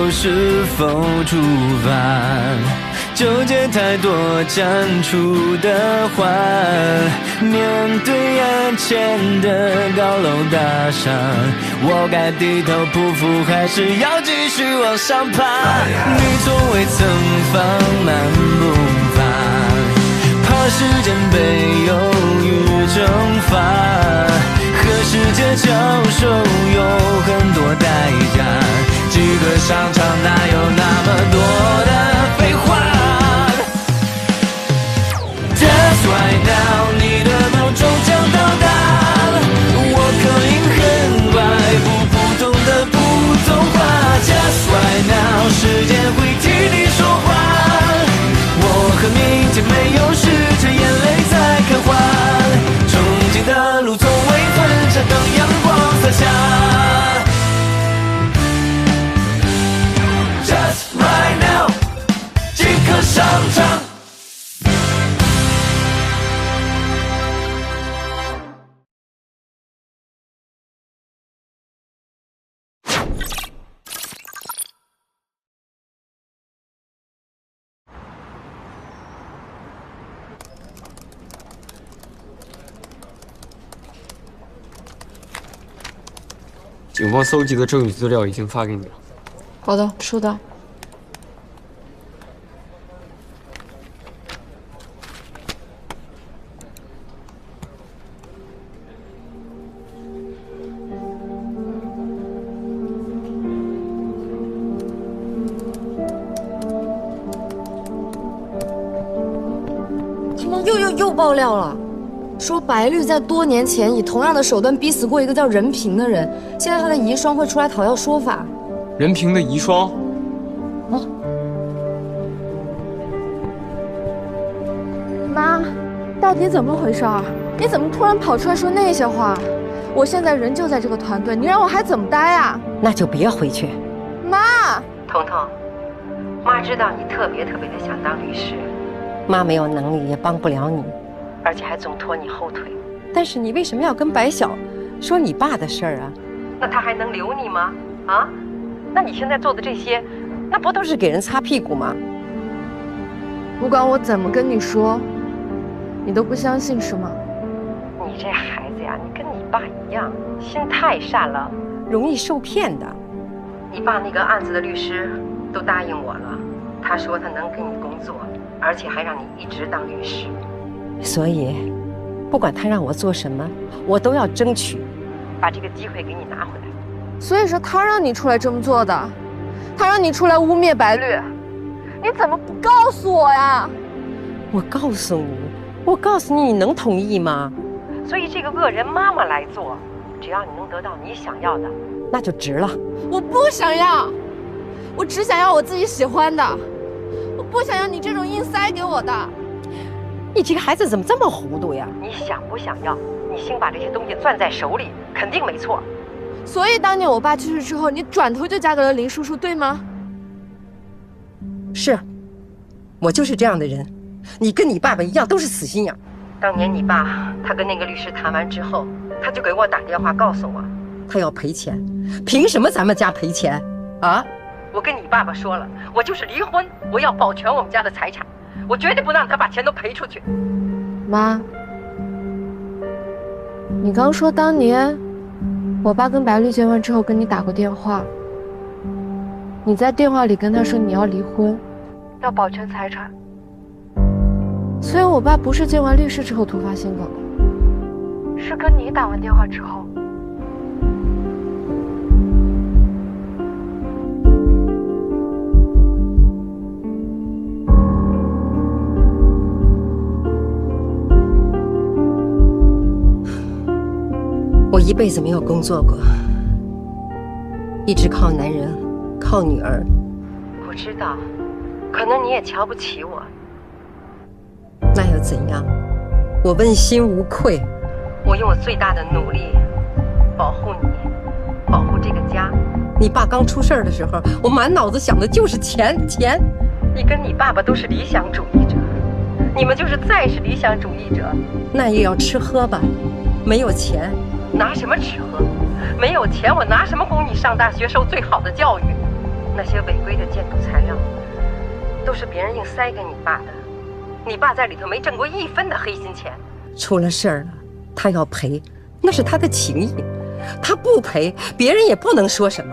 是否出发，纠结太多讲出的话，面对眼前的高楼大厦，我该低头匍匐还是要继续往上爬？你从未曾放慢步伐，怕时间被忧郁蒸发，和世界交手有很多代价，几个商场哪有那么多的废话？ Just right now， 你的闹钟将到达，我可以很快不同的普通话。Just right now， 时间会替你说话，我和明天没有时差，眼泪在开花，憧憬的路从未分岔，当阳光洒下。Just right now， 即刻上场。 警方搜集的证据资料已经发给你了。好的，收到。他们又爆料了。 说白绿在多年前以同样的手段逼死过一个叫任平的人，现在他的遗孀会出来讨要说法。任平的遗孀？哦，妈，到底怎么回事儿？你怎么突然跑出来说那些话？我现在人就在这个团队，你让我还怎么待啊？那就别回去。妈，彤彤，妈知道你特别的想当律师，妈没有能力也帮不了你。 而且还总拖你后腿，但是你为什么要跟白晓说你爸的事儿啊？那他还能留你吗？啊？那你现在做的这些，那不都是给人擦屁股吗？不管我怎么跟你说，你都不相信是吗？你这孩子呀，你跟你爸一样，心太善了，容易受骗的。你爸那个案子的律师都答应我了，他说他能给你工作，而且还让你一直当律师。 所以，不管他让我做什么，我都要争取把这个机会给你拿回来。所以是他让你出来这么做的，他让你出来污蔑白绿，你怎么不告诉我呀？我告诉你，你能同意吗？所以这个恶人妈妈来做，只要你能得到你想要的，那就值了。我不想要，我只想要我自己喜欢的，我不想要你这种硬塞给我的。 你这个孩子怎么这么糊涂呀？你想不想要？你先把这些东西攥在手里，肯定没错。所以当年我爸去世之后，你转头就嫁给了林叔叔，对吗？是，我就是这样的人。你跟你爸爸一样，都是死心眼。当年你爸他跟那个律师谈完之后，他就给我打电话告诉我，他要赔钱。凭什么咱们家赔钱啊？我跟你爸爸说了，我就是离婚，我要保全我们家的财产。 我绝对不让他把钱都赔出去。妈，你刚说当年我爸跟白绿结婚之后跟你打过电话，你在电话里跟他说你要离婚，要保全财产。所以我爸不是见完律师之后突发心梗的，是跟你打完电话之后。 我一辈子没有工作过，一直靠男人，靠女儿。我知道，可能你也瞧不起我，那又怎样？我问心无愧，我用我最大的努力保护你，保护这个家。你爸刚出事儿的时候，我满脑子想的就是钱。你跟你爸爸都是理想主义者，你们就是再是理想主义者，那也要吃喝吧？没有钱。 拿什么吃喝？没有钱，我拿什么供你上大学，受最好的教育？那些违规的建筑材料，都是别人硬塞给你爸的。你爸在里头没挣过1分的黑心钱。出了事儿了，他要赔，那是他的情谊。他不赔，别人也不能说什么。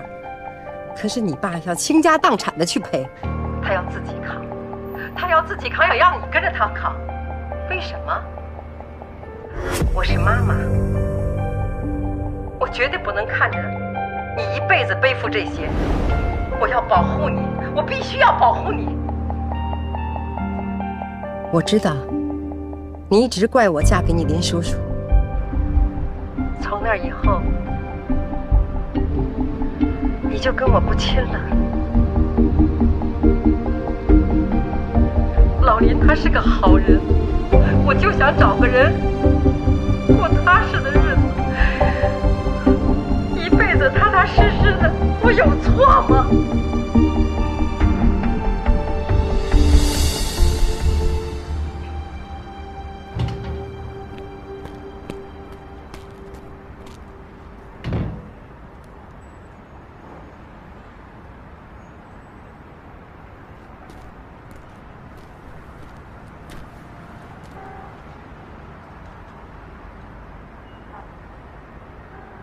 可是你爸要倾家荡产的去赔，他要自己扛，他要自己扛，也要你跟着他扛。为什么？我是妈妈，我绝对不能看着你一辈子背负这些。我要保护你，我必须要保护你。我知道，你一直怪我嫁给你林叔叔。从那以后，你就跟我不亲了。老林他是个好人，我就想找个人过踏实的日子，一辈子踏踏实实的，我有错吗？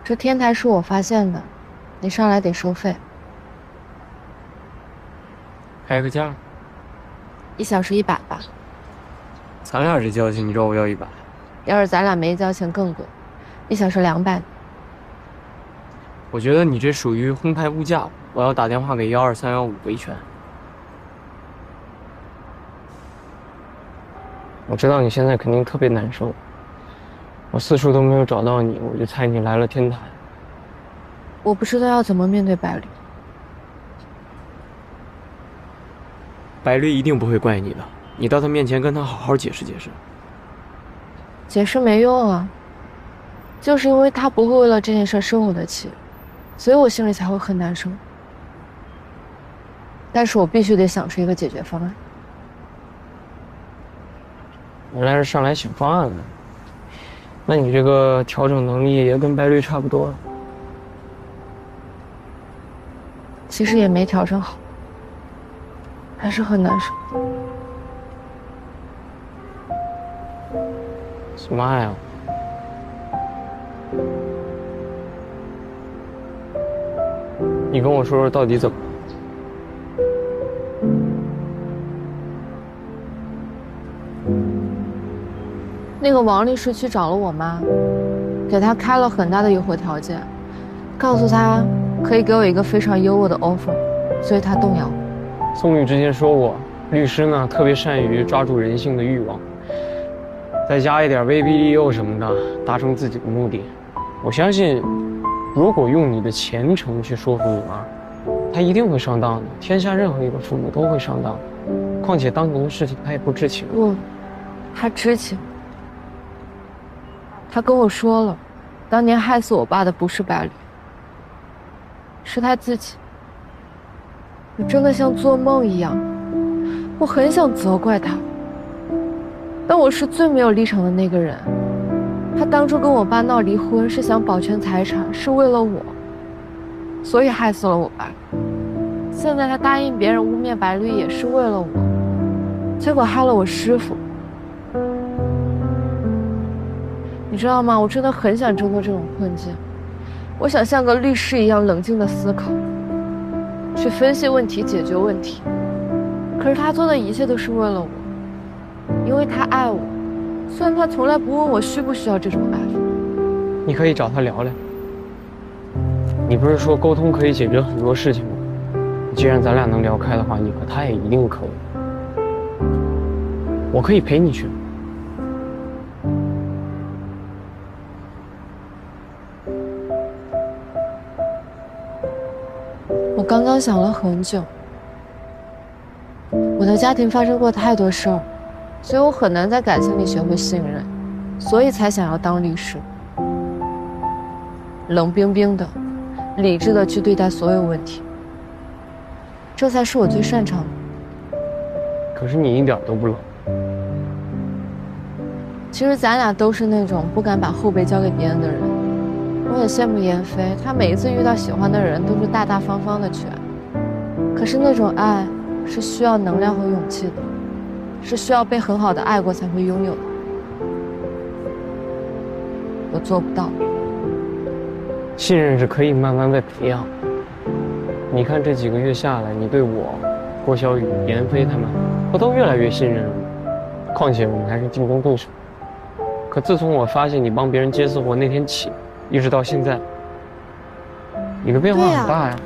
这天台是我发现的，你上来得收费开个价，1小时100吧。咱俩这交情，你找我要100？要是咱俩没交情更贵，1小时200。我觉得你这属于哄抬物价，我要打电话给12315维权。我知道你现在肯定特别难受，我4处都没有找到你，我就猜你来了天台。我不知道要怎么面对百绿。百绿一定不会怪你的，你到他面前跟他好好解释解释。解释没用啊，就是因为他不会为了这件事生我的气，所以我心里才会很难受。但是我必须得想出一个解决方案。原来是上来想方案的，那你这个调整能力也跟白绿差不多。其实也没调整好，还是很难受。什么爱啊？你跟我说说到底怎么了？那个王律师去找了我妈，给她开了很大的诱惑条件，告诉她可以给我一个非常优渥的 offer， 所以她动摇。宋宇之前说过，律师呢特别善于抓住人性的欲望，再加一点威逼利诱什么的，达成自己的目的。我相信，如果用你的虔诚去说服你妈，她一定会上当的。天下任何一个父母都会上当，况且当年的事情她也不知情。不，她知情。他跟我说了，当年害死我爸的不是百绿，是他自己。我真的像做梦一样，我很想责怪他，但我是最没有立场的那个人。他当初跟我爸闹离婚是想保全财产，是为了我，所以害死了我爸。现在他答应别人污蔑百绿也是为了我，结果害了我师父。你知道吗？我真的很想挣脱这种困境，我想像个律师一样冷静地思考，去分析问题，解决问题。可是他做的一切都是为了我，因为他爱我，虽然他从来不问我需不需要这种爱。你可以找他聊聊。你不是说沟通可以解决很多事情吗？既然咱俩能聊开的话，你和他也一定可以。我可以陪你去。我刚刚想了很久，我的家庭发生过太多事儿，所以我很难在感情里学会信任，所以才想要当律师，冷冰冰的、理智的去对待所有问题，这才是我最擅长的。可是你一点都不冷。其实咱俩都是那种不敢把后背交给别人的人。我很羡慕闫飞，他每一次遇到喜欢的人都是大大方方的去爱。可是那种爱是需要能量和勇气的，是需要被很好的爱过才会拥有的。我做不到。信任是可以慢慢被培养的。你看这几个月下来，你对我、郭小雨、闫飞他们，不都越来越信任了吗？况且我们还是竞争对手。可自从我发现你帮别人接私活那天起，一直到现在，你的变化很大呀。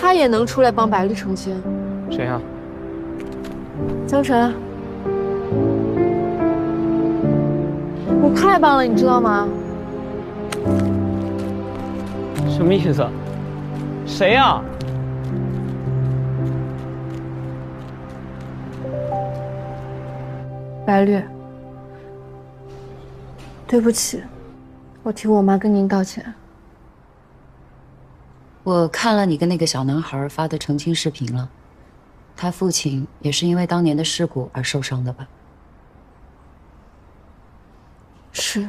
他也能出来帮白绿澄清。谁呀？江晨，你太棒了，你知道吗？什么意思？谁呀？白绿，对不起，我替我妈跟您道歉。我看了你跟那个小男孩发的澄清视频了，他父亲也是因为当年的事故而受伤的吧？是。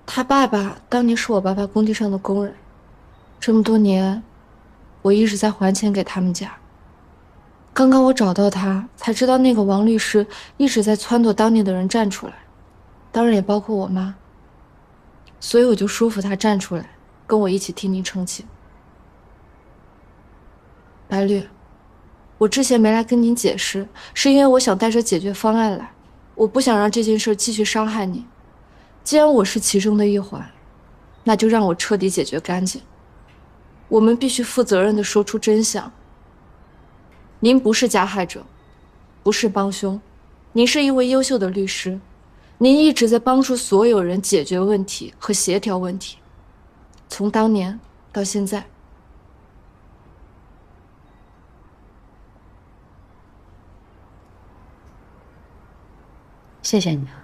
他爸爸当年是我爸爸工地上的工人，这么多年，我一直在还钱给他们家。刚刚我找到他，才知道那个王律师一直在撺掇当年的人站出来，当然也包括我妈。所以我就说服他站出来，跟我一起替您澄清。白绿，我之前没来跟您解释，是因为我想带着解决方案来，我不想让这件事继续伤害你。既然我是其中的一环，那就让我彻底解决干净。我们必须负责任地说出真相。您不是加害者，不是帮凶，您是一位优秀的律师，您一直在帮助所有人解决问题和协调问题，从当年到现在。谢谢你啊。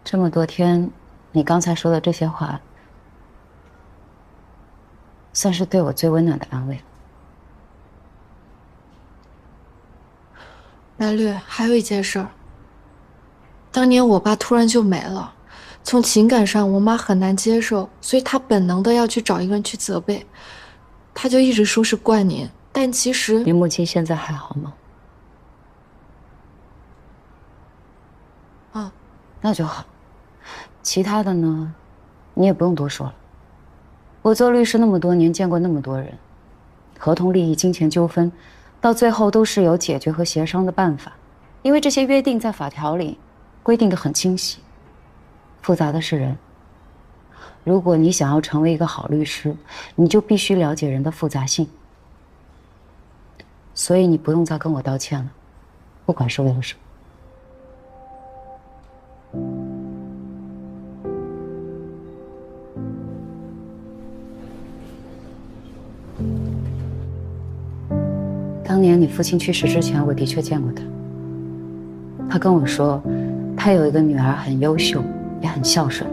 这么多天，你刚才说的这些话，算是对我最温暖的安慰了。白绿，还有一件事儿。当年我爸突然就没了，从情感上我妈很难接受，所以她本能的要去找一个人去责备，她就一直说是怪您，但其实你母亲现在还好吗？啊，那就好。其他的呢，你也不用多说了。我做律师那么多年，见过那么多人，合同利益、金钱纠纷，到最后都是有解决和协商的办法，因为这些约定在法条里规定得很清晰。复杂的是人。如果你想要成为一个好律师，你就必须了解人的复杂性。所以你不用再跟我道歉了，不管是为了什么。当年你父亲去世之前，我的确见过他。他跟我说，他有一个女儿很优秀，也很孝顺。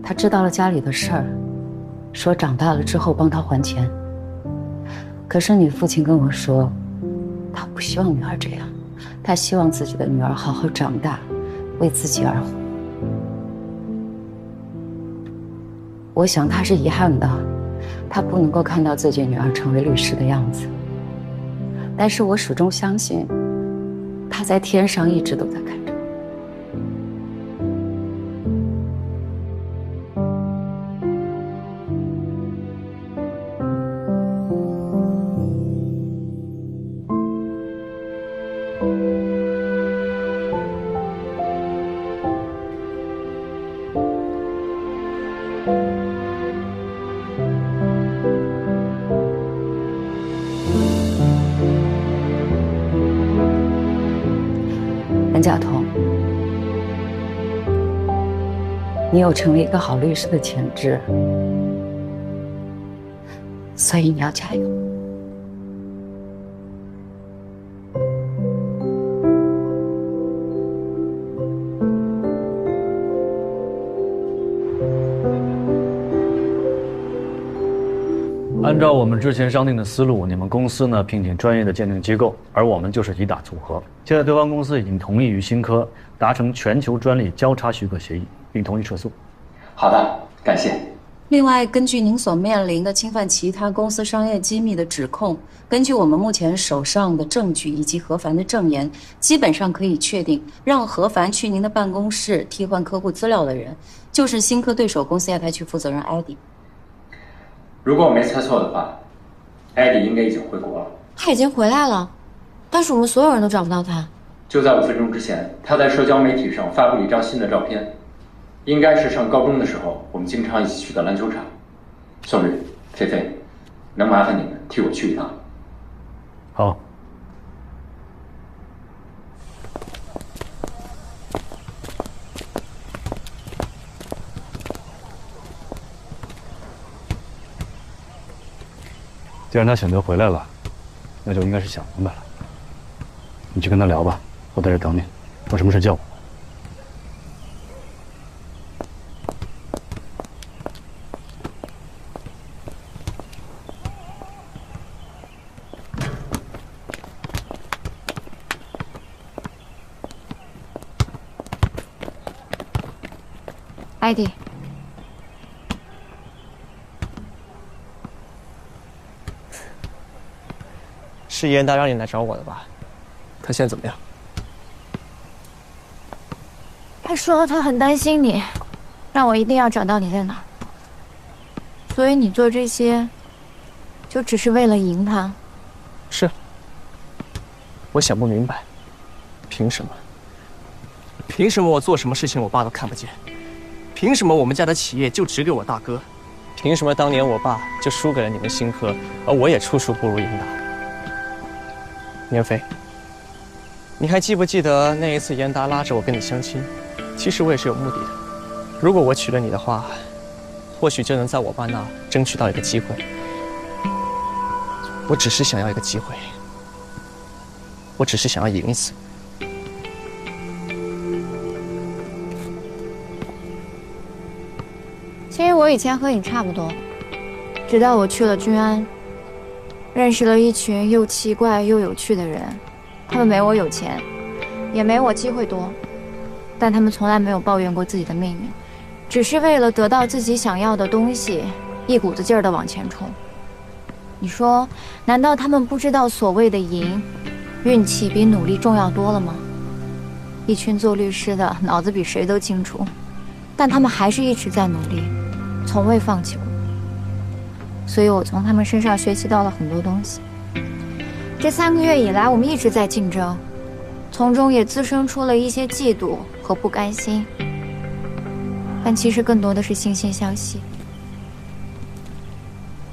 他知道了家里的事儿，说长大了之后帮他还钱。可是你父亲跟我说，他不希望女儿这样，他希望自己的女儿好好长大，为自己而活。我想他是遗憾的，他不能够看到自己女儿成为律师的样子。但是我始终相信，他在天上一直都在看着。任甲彤，你有成为一个好律师的潜质，所以你要加油。按照我们之前商定的思路，你们公司呢聘请专业的鉴定机构，而我们就是以打组合。现在对方公司已经同意与新科达成全球专利交叉许可协议，并同意撤诉。好的，感谢。另外，根据您所面临的侵犯其他公司商业机密的指控，根据我们目前手上的证据以及何凡的证言，基本上可以确定，让何凡去您的办公室替换客户资料的人，就是新科对手公司亚太区负责人艾迪。如果我没猜错的话，艾迪应该已经回国了。他已经回来了，但是我们所有人都找不到他。就在5分钟之前，他在社交媒体上发布了一张新的照片，应该是上高中的时候我们经常一起去的篮球场。宋律、菲菲，能麻烦你们替我去一趟？好。既然他选择回来了，那就应该是想明白了。你去跟他聊吧，我在这等你，有什么事叫我。艾迪，是严达让你来找我的吧？他现在怎么样？他说他很担心你，让我一定要找到你在哪儿。所以你做这些，就只是为了赢他？是。我想不明白，凭什么？凭什么我做什么事情我爸都看不见？凭什么我们家的企业就只给我大哥？凭什么当年我爸就输给了你们新科，而我也处处不如严达？年飞，你还记不记得那一次严达拉着我跟你相亲？其实我也是有目的的。如果我娶了你的话，或许就能在我爸那争取到一个机会。我只是想要一个机会，我只是想要赢一次。其实我以前和你差不多，直到我去了君安，认识了一群又奇怪又有趣的人。他们没我有钱，也没我机会多，但他们从来没有抱怨过自己的命运，只是为了得到自己想要的东西，一股子劲儿地往前冲。你说，难道他们不知道所谓的赢，运气比努力重要多了吗？一群做律师的脑子比谁都清楚，但他们还是一直在努力，从未放弃过。所以我从他们身上学习到了很多东西。这3个月以来，我们一直在竞争，从中也滋生出了一些嫉妒和不甘心，但其实更多的是惺惺相惜。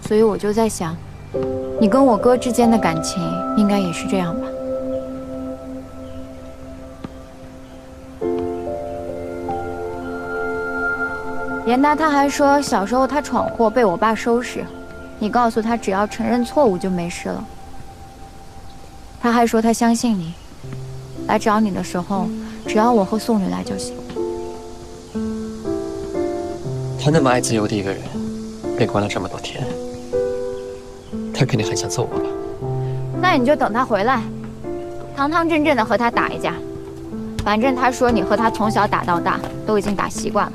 所以我就在想，你跟我哥之间的感情应该也是这样吧？严达他还说，小时候他闯祸被我爸收拾，你告诉他只要承认错误就没事了。他还说他相信你，来找你的时候，只要我和宋女来就行。他那么爱自由的一个人，被关了这么多天，他肯定很想揍我吧？那你就等他回来，堂堂正正的和他打一架。反正他说你和他从小打到大，都已经打习惯了。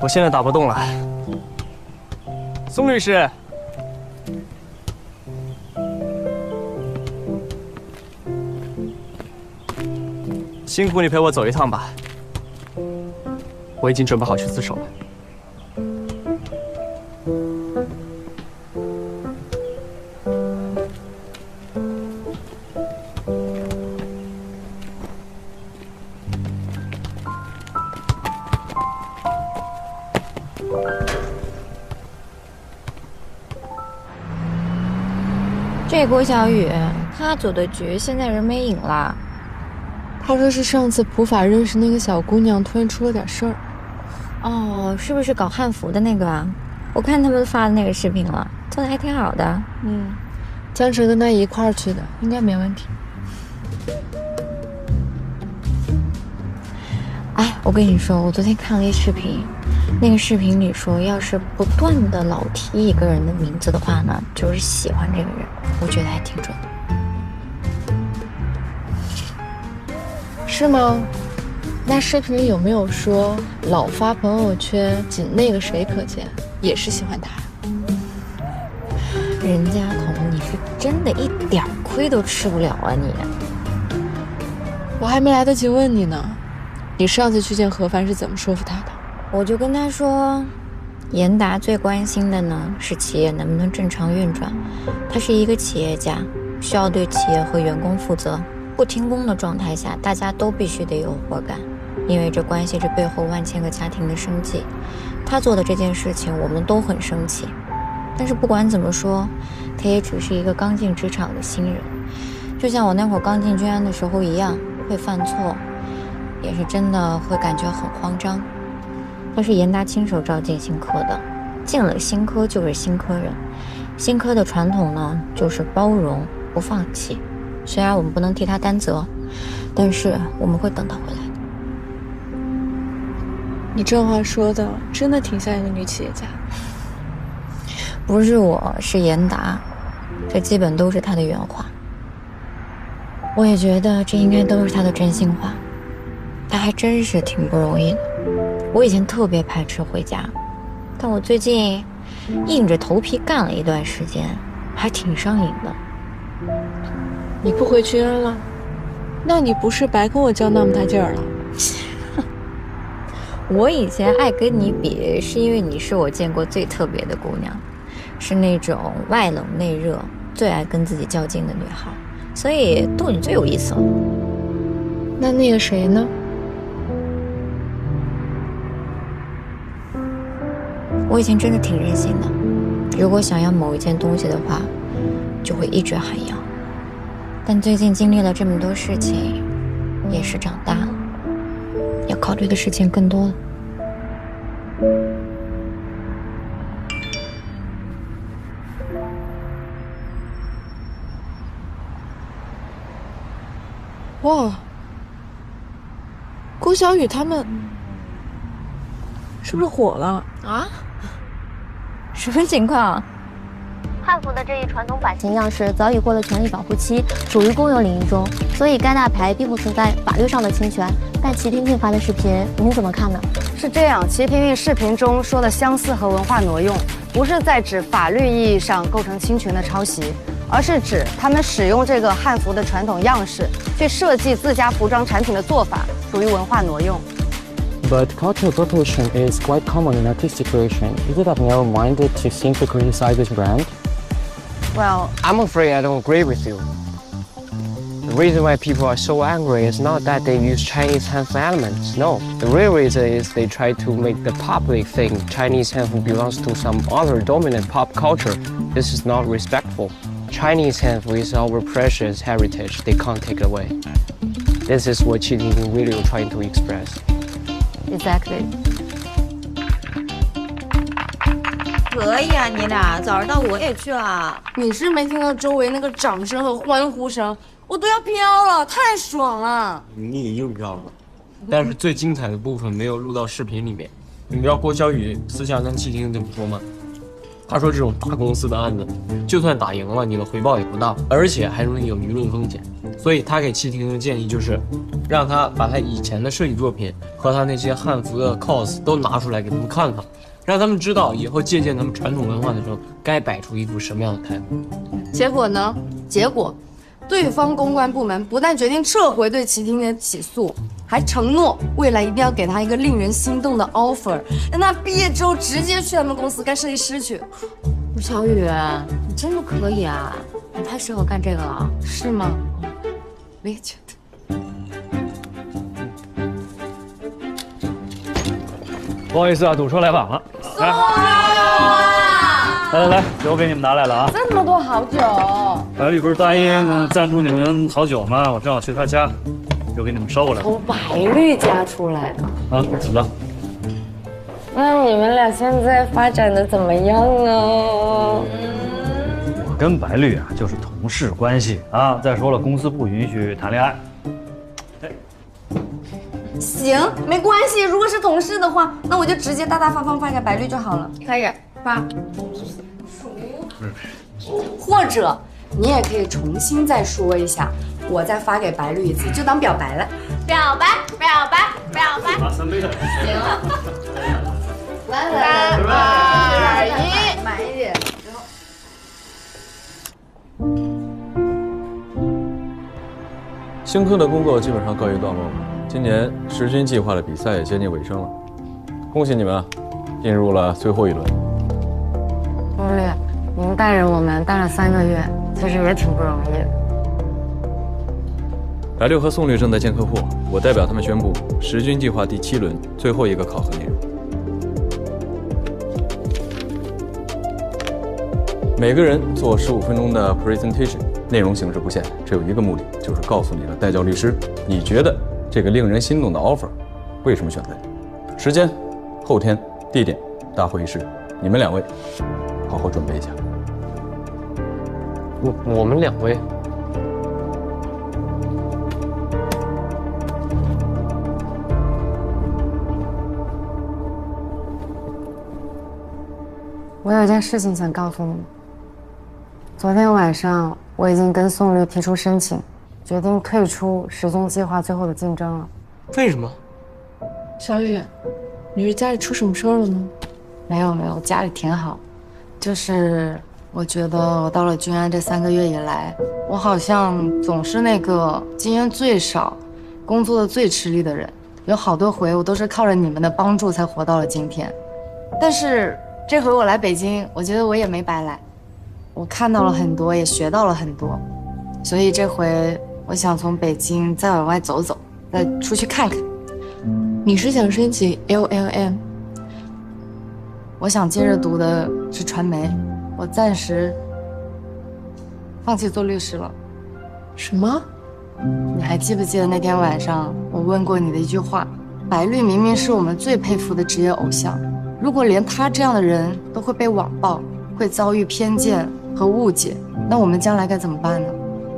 我现在打不动了，宋律师，辛苦你陪我走一趟吧，我已经准备好去自首了。这郭小雨，他组的局现在人没影了。他说是上次普法认识那个小姑娘突然出了点事儿。哦，是不是搞汉服的那个啊？我看他们发的那个视频了，做的还挺好的。江辰跟他一块儿去的，应该没问题。哎，我跟你说，我昨天看了一视频，那个视频里说，要是不断的老提一个人的名字的话呢，就是喜欢这个人。我觉得还挺准的。是吗？那视频里有没有说老发朋友圈，仅那个谁可见，也是喜欢他？人家彤，你是真的一点亏都吃不了啊你！我还没来得及问你呢，你上次去见何凡是怎么说服他的？我就跟他说，严达最关心的呢是企业能不能正常运转，他是一个企业家，需要对企业和员工负责。不停工的状态下，大家都必须得有活干，因为这关系着背后万千个家庭的生计。他做的这件事情，我们都很生气。但是不管怎么说，他也只是一个刚进职场的新人，就像我那会儿刚进君安的时候一样，会犯错，也是真的会感觉很慌张。他是严达亲手招进新科的，进了新科就是新科人。新科的传统呢，就是包容不放弃。虽然我们不能替他担责，但是我们会等他回来的。你这话说的真的挺像一个女企业家。不是我，是严达，这基本都是他的原话。我也觉得这应该都是他的真心话。他还真是挺不容易的。我以前特别排斥回家，但我最近硬着头皮干了一段时间，还挺上瘾的。你不回君安了？那你不是白跟我较那么大劲儿了？我以前爱跟你比，是因为你是我见过最特别的姑娘，是那种外冷内热，最爱跟自己较劲的女孩，所以逗你最有意思了。那个谁呢？我以前真的挺任性的，如果想要某一件东西的话，就会一直喊要。但最近经历了这么多事情，也是长大了，要考虑的事情更多了。哇，郭小雨他们是不是火了啊？什么情况？汉服的这一传统版型样式早已过了权利保护期，属于公有领域中，所以该大牌并不存在法律上的侵权。但齐婷婷发的视频，您怎么看呢？是这样，齐婷婷视频中说的相似和文化挪用，不是在指法律意义上构成侵权的抄袭，而是指他们使用这个汉服的传统样式去设计自家服装产品的做法，属于文化挪用。But cultural appropriation is quite common in artistic creation. Is it narrow-minded to simply criticize this brand? Well, I'm afraid I don't agree with you. The reason why people are so angry is not that they use Chinese hanfu elements. No, the real reason is they try to make the public think Chinese hanfu belongs to some other dominant pop culture. This is not respectful. Chinese hanfu is our precious heritage. They can't take it away. This is what Qi Tingting really trying to express. Exactly. 可以啊，你俩早上到我也去了。你是没听到周围那个掌声和欢呼声，我都要飘了，太爽了。你也用上了，但是最精彩的部分没有录到视频里面。你知道郭小雨私下跟戚婷怎么说吗？他说这种大公司的案子，就算打赢了，你的回报也不大，而且还容易有舆论风险。所以他给戚婷婷的建议就是，让他把他以前的设计作品和他那些汉服的 cos 都拿出来给他们看看。让他们知道以后借鉴他们传统文化的时候，该摆出一副什么样的态度。结果呢？结果，对方公关部门不但决定撤回对齐婷婷的起诉，还承诺未来一定要给他一个令人心动的 offer， 让他毕业之后直接去他们公司干设计师去。吴小雨，你真的可以啊！你太适合干这个了，是吗？我也觉得。不好意思啊，堵车来晚了。来，酒给你们拿来了啊！这么多好酒。白律不是答应赞助你们好酒吗？我正好去他家，就给你们捎过来了。从白律家出来的啊？怎么了？那你们俩现在发展的怎么样呢？我跟白律啊就是同事关系啊。再说了，公司不允许谈恋爱。行，没关系。如果是同事的话，那我就直接大大方方发给白绿就好了。开始发。或者你也可以重新再说一下，我再发给白绿一次，就当表白了。表白，表白，表白。拿3杯的。行。来，3、2、1，慢一点。星科的工作基本上告一段落了，今年时军计划的比赛也接近尾声了，恭喜你们，进入了最后一轮。陆律，您带着我们带了3个月，其实也挺不容易的。白六和宋律正在见客户，我代表他们宣布时军计划第7轮最后一个考核内容。每个人做15分钟的 presentation， 内容形式不限，只有一个目的，就是告诉你的代教律师，你觉得这个令人心动的 offer 为什么选择你？时间、后天、地点、大会议室，你们2位好好准备一下。我们2位。我有件事情想告诉你。昨天晚上我已经跟宋律提出申请，决定退出时宗计划最后的竞争了。为什么？小雨，你是家里出什么事儿了呢？没有，家里挺好。就是我觉得我到了君安这3个月以来，我好像总是那个经验最少、工作的最吃力的人。有好多回我都是靠着你们的帮助才活到了今天。但是这回我来北京，我觉得我也没白来。我看到了很多，也学到了很多，所以这回我想从北京再往外走走，再出去看看。你是想申请 LLM？ 我想接着读的是传媒，我暂时放弃做律师了。什么？你还记不记得那天晚上我问过你的一句话？白绿明明是我们最佩服的职业偶像，如果连他这样的人都会被网暴，会遭遇偏见和误解，那我们将来该怎么办呢？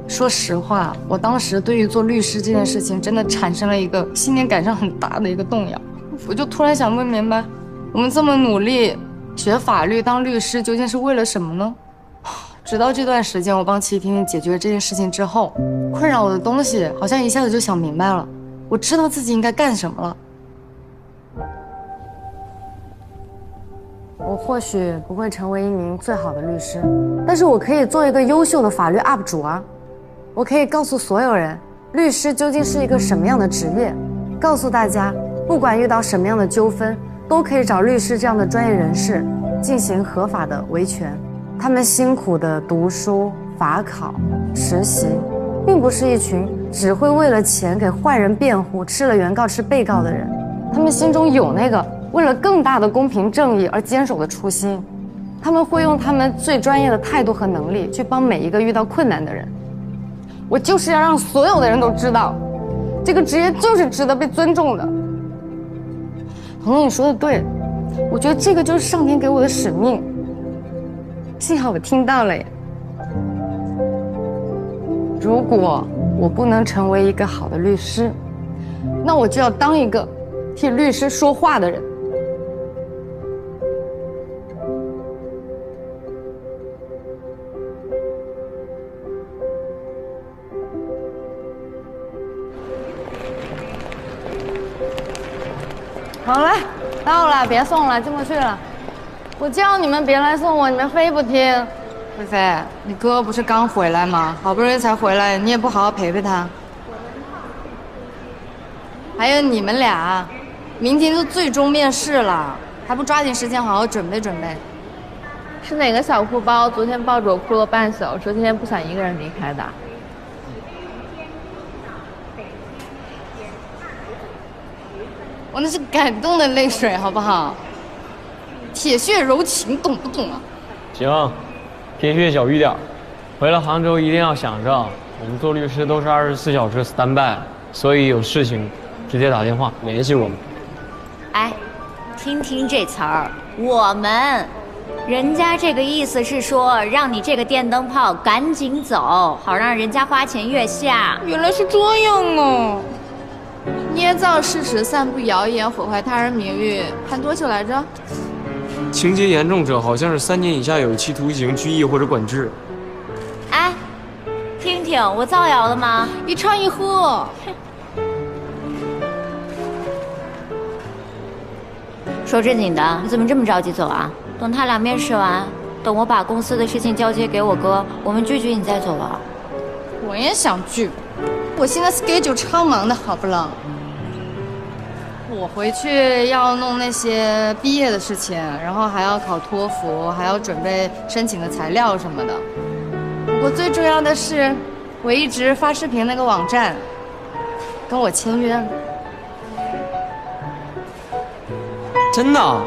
说实话，我当时对于做律师这件事情真的产生了一个信念感上很大的一个动摇。我就突然想问明白，我们这么努力学法律当律师究竟是为了什么呢？直到这段时间我帮齐婷婷解决这件事情之后，困扰我的东西好像一下子就想明白了，我知道自己应该干什么了。我或许不会成为一名最好的律师，但是我可以做一个优秀的法律 UP 主啊！我可以告诉所有人，律师究竟是一个什么样的职业，告诉大家，不管遇到什么样的纠纷，都可以找律师这样的专业人士进行合法的维权。他们辛苦的读书、法考、实习，并不是一群只会为了钱给坏人辩护、吃了原告吃被告的人。他们心中有那个为了更大的公平正义而坚守的初心，他们会用他们最专业的态度和能力去帮每一个遇到困难的人。我就是要让所有的人都知道，这个职业就是值得被尊重的。彤彤，你说的对，我觉得这个就是上天给我的使命。幸好我听到了耶。如果我不能成为一个好的律师，那我就要当一个替律师说话的人。好了，到了，别送了，进不去了。我叫你们别来送我，你们非不听。菲菲，你哥不是刚回来吗？好不容易才回来，你也不好好陪陪他。还有你们俩，明天就最终面试了，还不抓紧时间好好准备准备。是哪个小哭包？昨天抱着我哭了半宿，说今天不想一个人离开的。我那是感动的泪水，好不好？铁血柔情，懂不懂啊？行，铁血小雨点。回了杭州一定要想着，我们做律师都是24小时 standby， 所以有事情直接打电话联系我们。哎，听听这词儿，我们，人家这个意思是说让你这个电灯泡赶紧走，好让人家花前月下。原来是这样啊！捏造事实、散布谣言、毁坏他人名誉，判多久来着？情节严重者好像是3年以下有期徒刑、拘役或者管制。哎，听听，我造谣了吗？一唱一和。说正经的，你怎么这么着急走啊？等他俩面试完，等我把公司的事情交接给我哥，我们聚聚你再走啊。我也想聚，我现在 schedule 超忙的，好不啦？我回去要弄那些毕业的事情，然后还要考托福，还要准备申请的材料什么的。不过最重要的是，我一直发视频那个网站跟我签约了。真的？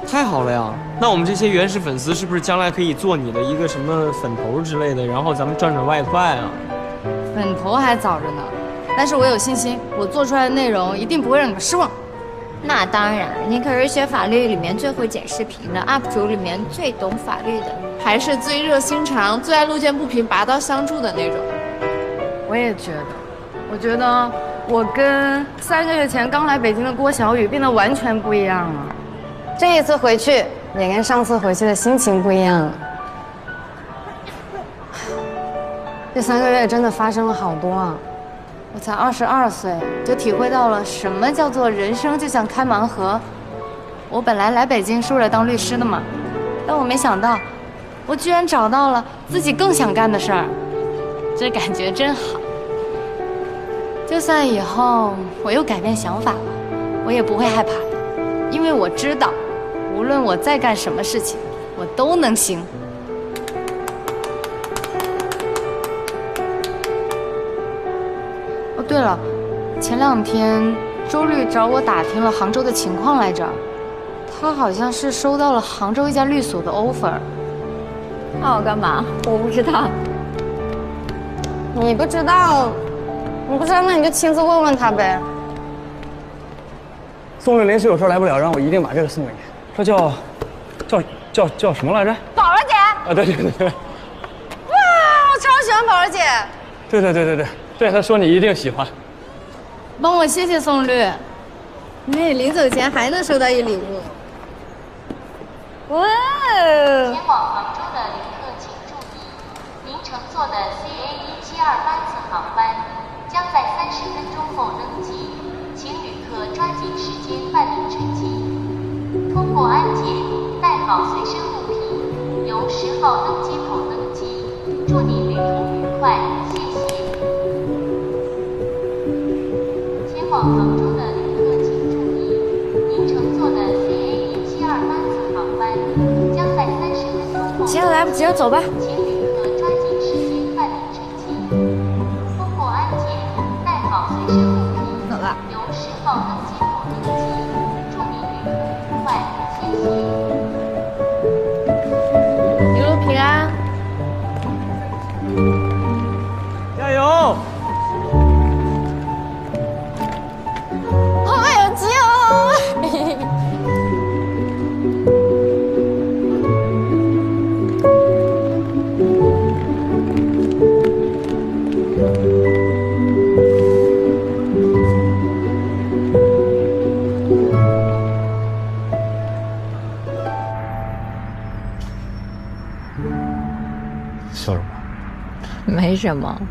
太好了呀！那我们这些原始粉丝是不是将来可以做你的一个什么粉头之类的，然后咱们赚赚外快啊？粉头还早着呢，但是我有信心，我做出来的内容一定不会让你们失望。那当然，你可是学法律里面最会剪视频的 UP 主里面最懂法律的，还是最热心肠、最爱路见不平拔刀相助的那种。我也觉得，我觉得我跟3个月前刚来北京的郭小雨变得完全不一样了。这一次回去也跟上次回去的心情不一样了。这3个月真的发生了好多啊！我才22岁，就体会到了什么叫做人生就像开盲盒。我本来来北京是为了当律师的嘛，但我没想到，我居然找到了自己更想干的事儿，这感觉真好。就算以后我又改变想法了，我也不会害怕的，因为我知道，无论我再干什么事情，我都能行。哦，对了，前2天周律找我打听了杭州的情况来着，他好像是收到了杭州一家律所的 offer。那我干嘛？我不知道。你不知道，那你就亲自问问他呗。宋律临时有事来不了，让我一定把这个送给你。这叫什么来着？宝儿姐。啊，对。哇，我超喜欢宝儿姐。对，他说你一定喜欢。帮我谢谢宋律，你临走前还能收到一礼物。哇！前往杭州的旅客请注意，您乘坐的 CA172班次航班将在30分钟后登机，请旅客抓紧时间办理值机。通过安检，带好随身物品，由10号登机口登机。祝您旅途愉快，谢谢。前往杭州的旅客请注意，您乘坐的 CA172班次航班将在30分钟后。行，来不及了，走吧。请旅客抓紧时间办理值机。通过安检，带好随身物品。走了。由10号登机口登机。祝您旅途愉快，谢谢。一路平安。加油！好有急哦！笑什么？没什么。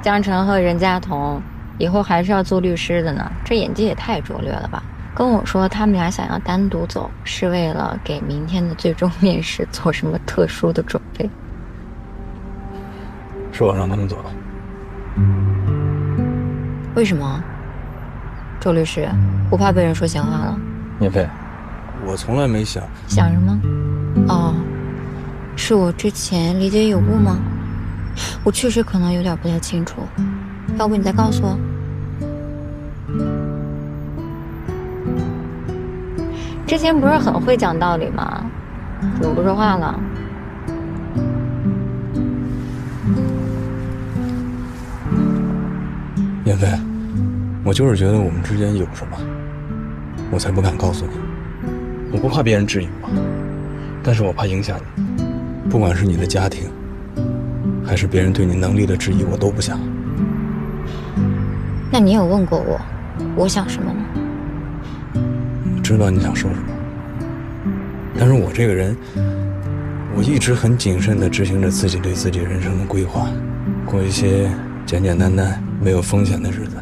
江澄和任嘉彤以后还是要做律师的呢，这演技也太拙劣了吧！跟我说他们俩想要单独走，是为了给明天的最终面试做什么特殊的准备。是我让他们走的。为什么？周律师，不怕被人说闲话了？聂飞，我从来没想想什么？哦，是我之前理解有误吗？我确实可能有点不太清楚，要不你再告诉我。之前不是很会讲道理吗？怎么不说话了？聂飞，我就是觉得我们之间有什么，我才不敢告诉你。我不怕别人质疑我，但是我怕影响你，不管是你的家庭，还是别人对你能力的质疑，我都不想。那你有问过我，我想什么吗？我知道你想说什么，但是我这个人，我一直很谨慎地执行着自己对自己人生的规划，过一些简简单单、没有风险的日子。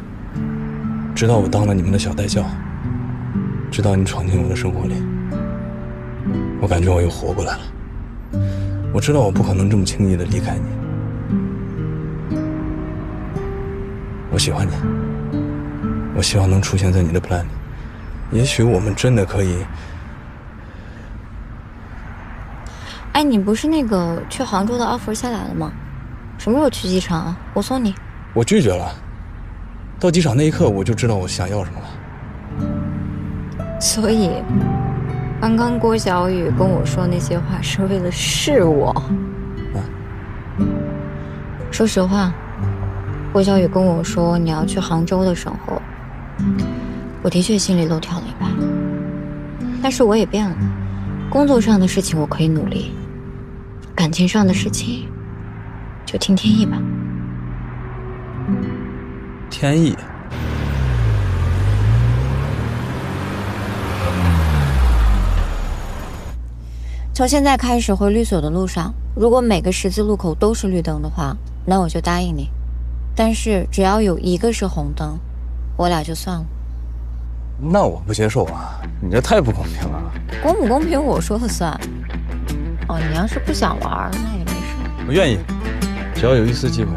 直到我当了你们的小代教，直到你闯进我的生活里，我感觉我又活过来了。我知道我不可能这么轻易地离开你，我喜欢你，我希望能出现在你的 plan 里。也许我们真的可以。哎，你不是那个去杭州的 offer 下来了吗？什么时候去机场啊？我送你。我拒绝了。到机场那一刻，我就知道我想要什么了。所以，刚刚郭小雨跟我说那些话是为了试我。说实话，郭小雨跟我说你要去杭州的时候，我的确心里漏跳了一拍。但是我也变了，工作上的事情我可以努力，感情上的事情就听天意吧。天意。从现在开始回律所的路上，如果每个十字路口都是绿灯的话，那我就答应你。但是只要有一个是红灯，我俩就算了。那我不接受啊！你这太不公平了。公不公平我说了算。哦，你要是不想玩，那也没事。我愿意，只要有一丝机会，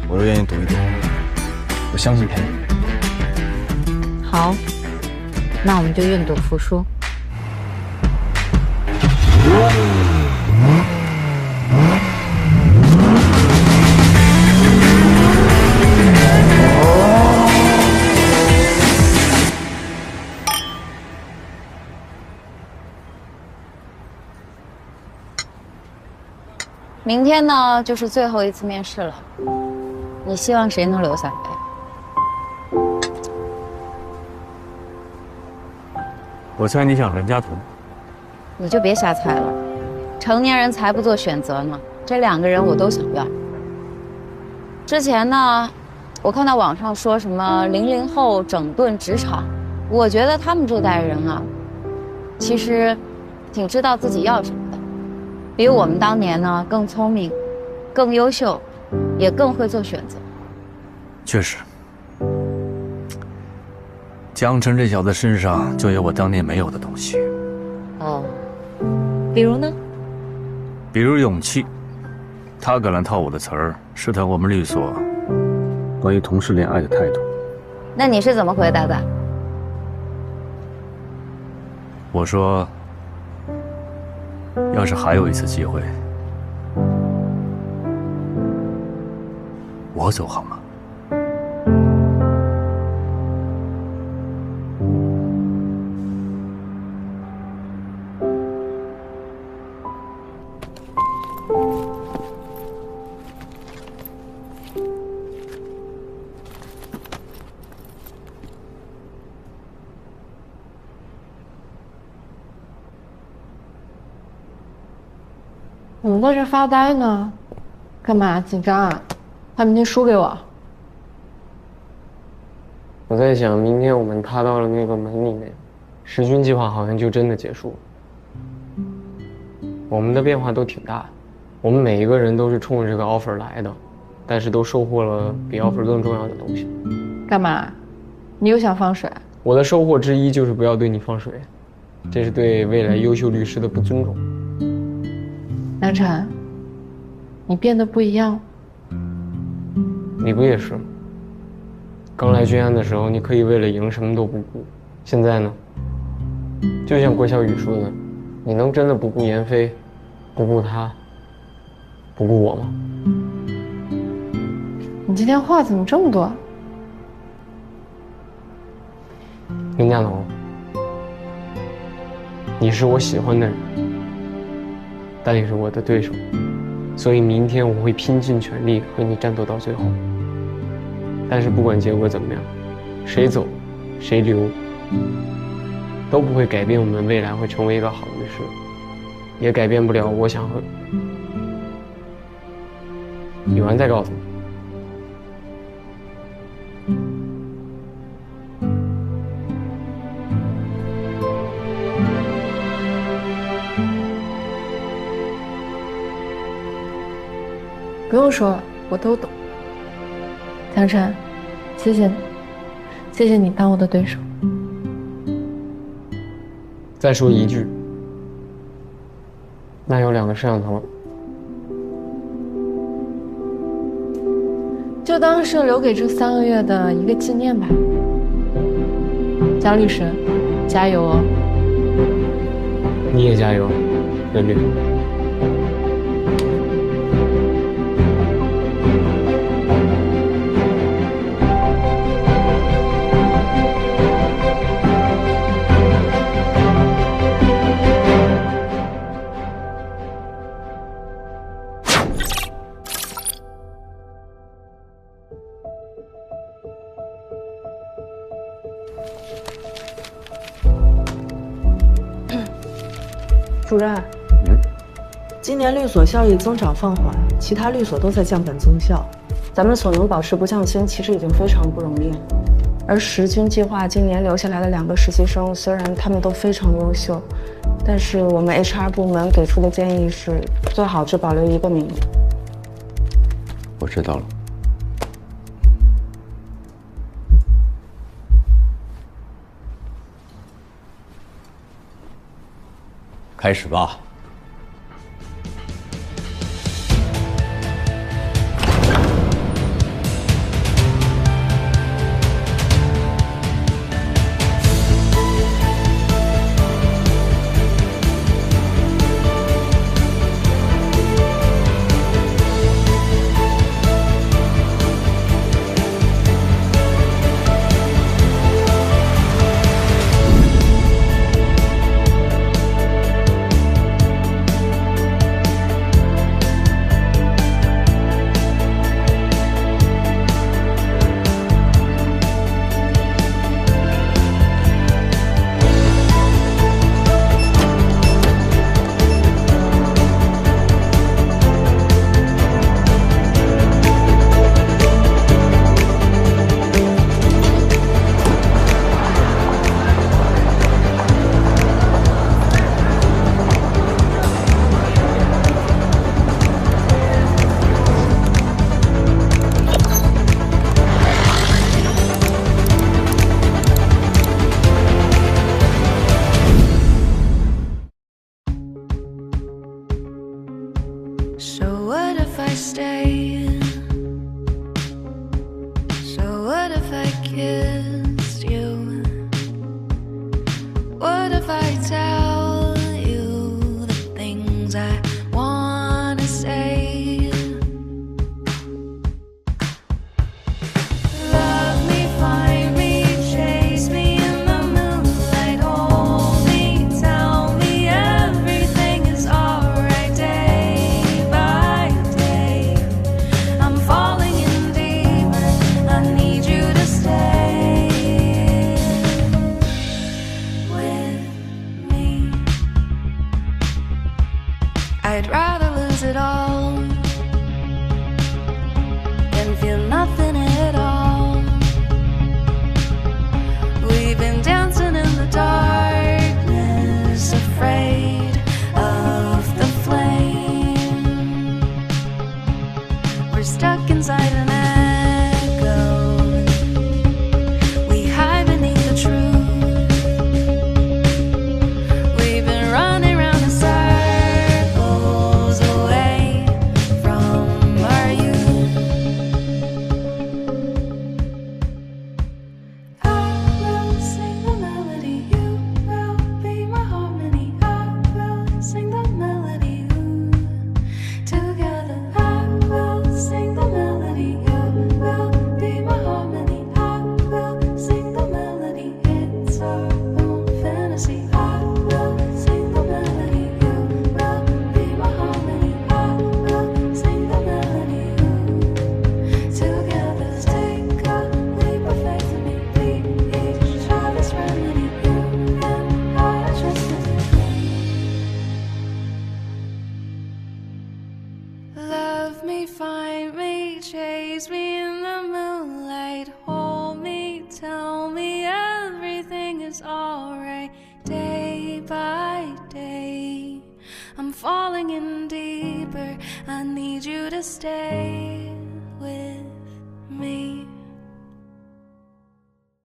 我都愿意赌一赌。我相信天意。好，那我们就愿赌服输。明天呢，就是最后一次面试了。你希望谁能留下来？我猜你想任嘉彤。你就别瞎猜了，成年人才不做选择呢。这2个人我都想要。之前呢，我看到网上说什么00后整顿职场，我觉得他们这代人啊，其实挺知道自己要什么的，比我们当年呢更聪明、更优秀，也更会做选择。确实，江辰这小子身上就有我当年没有的东西。哦，比如呢？比如勇气，他敢来套我的词儿，试探我们律所关于同事恋爱的态度。那你是怎么回答的？我说，要是还有一次机会，我走好吗？怎么在这发呆呢？干嘛紧张啊？怕明天输给我？我在想，明天我们踏到了那个门里面，时军计划好像就真的结束了。我们的变化都挺大，我们每一个人都是冲着这个 offer 来的，但是都收获了比 offer 更重要的东西。干嘛？你又想放水？我的收获之一就是不要对你放水，这是对未来优秀律师的不尊重。南辰，你变得不一样。你不也是吗？刚来君安的时候，你可以为了赢什么都不顾，现在呢？就像郭小雨说的，你能真的不顾妍飞，不顾他，不顾我吗？你今天话怎么这么多？林佳彤，你是我喜欢的人，但也是我的对手，所以明天我会拼尽全力和你战斗到最后。但是不管结果怎么样，谁走谁留都不会改变我们未来会成为一个好律师，也改变不了我想和比完再告诉你。不用说了，我都懂。江晨，谢谢你，谢谢你当我的对手。再说一句，那有2个摄像头，就当是留给这3个月的一个纪念吧。江律师，加油哦！你也加油，任律。主任，今年律所效益增长放缓，其他律所都在降本增效，咱们所能保持不降薪，其实已经非常不容易了。而时军计划今年留下来的2个实习生，虽然他们都非常优秀，但是我们 HR 部门给出的建议是，最好只保留1个名额。我知道了。开始吧。I'd rather lose it all than feel nothing at all. We've been dancing in the darkness, afraid of the flame. We're stuck inside an echo. We hide beneath the truth. We've been running round in circles away from our youth. I will sing the melody, you will be my harmony. I will sing the melody, ooh. Together I will sing the melody, you will be my harmony. I will sing the melody, it's our own fantasy. I will sing the melody, you will be my harmony. I will sing the melody, ooh. Together take a leap of faith in me. We each have this remedy, you and I are trusted. Love me, find me, chase me in the moonlight. Hold me, tell me everything is alright. Day by day, I'm falling in deeper. I need you to stay with me.